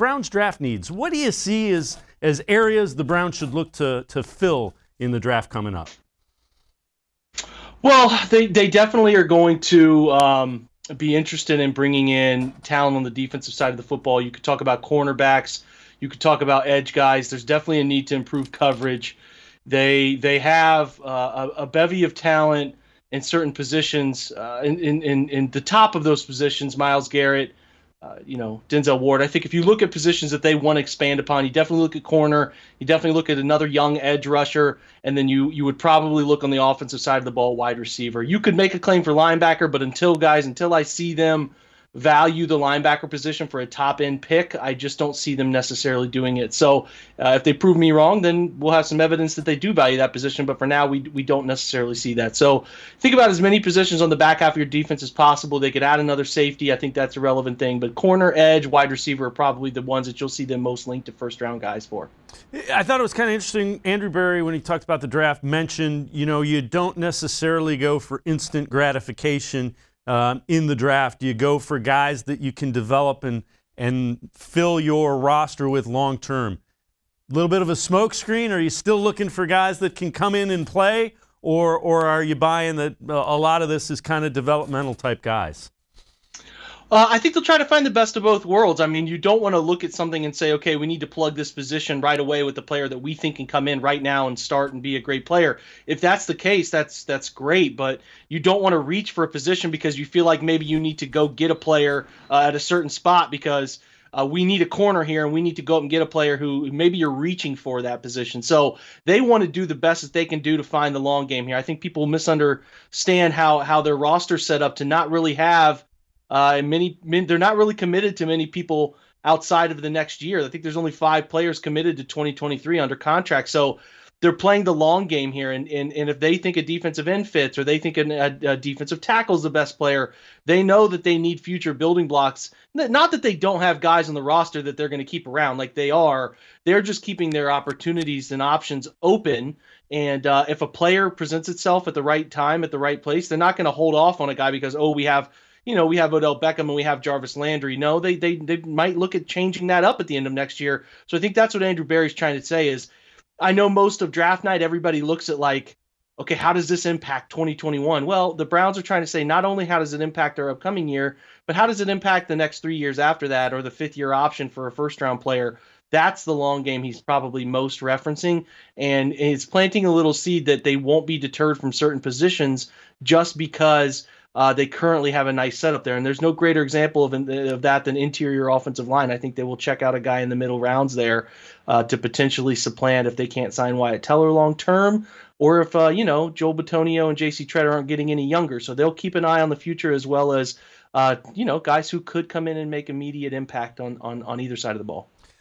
Browns draft needs. What do you see as areas the Browns should look to fill in the draft coming up? Well, they definitely are going to be interested in bringing in talent on the defensive side of the football. You could talk about cornerbacks. You could talk about edge guys. There's definitely a need to improve coverage. They have a bevy of talent in certain positions. In the top of those positions, Myles Garrett, Denzel Ward. I think if you look at positions that they want to expand upon, you definitely look at corner. You definitely look at another young edge rusher, and then you would probably look on the offensive side of the ball, wide receiver. You could make a claim for linebacker, but until I see them value the linebacker position for a top end pick, I just don't see them necessarily doing it. So if they prove me wrong, then we'll have some evidence that they do value that position. But for now, we don't necessarily see that. So think about as many positions on the back half of your defense as possible. They could add another safety. I think that's a relevant thing. But corner, edge, wide receiver are probably the ones that you'll see them most linked to first round guys for. I thought it was kind of interesting. Andrew Berry, when he talked about the draft, mentioned, you don't necessarily go for instant gratification in the draft. You go for guys that you can develop and fill your roster with long term. A little bit of a smokescreen. Are you still looking for guys that can come in and play, or are you buying that a lot of this is kind of developmental type guys? I think they'll try to find the best of both worlds. I mean, you don't want to look at something and say, okay, we need to plug this position right away with the player that we think can come in right now and start and be a great player. If that's the case, that's great. But you don't want to reach for a position because you feel like maybe you need to go get a player at a certain spot because we need a corner here and we need to go up and get a player who maybe you're reaching for that position. So they want to do the best that they can do to find the long game here. I think people misunderstand how their roster's set up to not really have they're not really committed to many people outside of the next year. I think there's only 5 players committed to 2023 under contract. So they're playing the long game here. And if they think a defensive end fits or they think a defensive tackle is the best player, they know that they need future building blocks. Not that they don't have guys on the roster that they're going to keep around like they are. They're just keeping their opportunities and options open. And if a player presents itself at the right time, at the right place, they're not going to hold off on a guy because, we have Odell Beckham and we have Jarvis Landry. No, they might look at changing that up at the end of next year. So I think that's what Andrew Berry's trying to say is, I know most of draft night, everybody looks at like, okay, how does this impact 2021? Well, the Browns are trying to say not only how does it impact our upcoming year, but how does it impact the next 3 years after that or the 5th-year option for a first-round player? That's the long game he's probably most referencing, and it's planting a little seed that they won't be deterred from certain positions just because they currently have a nice setup there. And there's no greater example of that than interior offensive line. I think they will check out a guy in the middle rounds there to potentially supplant if they can't sign Wyatt Teller long term, or if Joel Bitonio and J.C. Treader aren't getting any younger. So they'll keep an eye on the future as well as guys who could come in and make immediate impact on either side of the ball.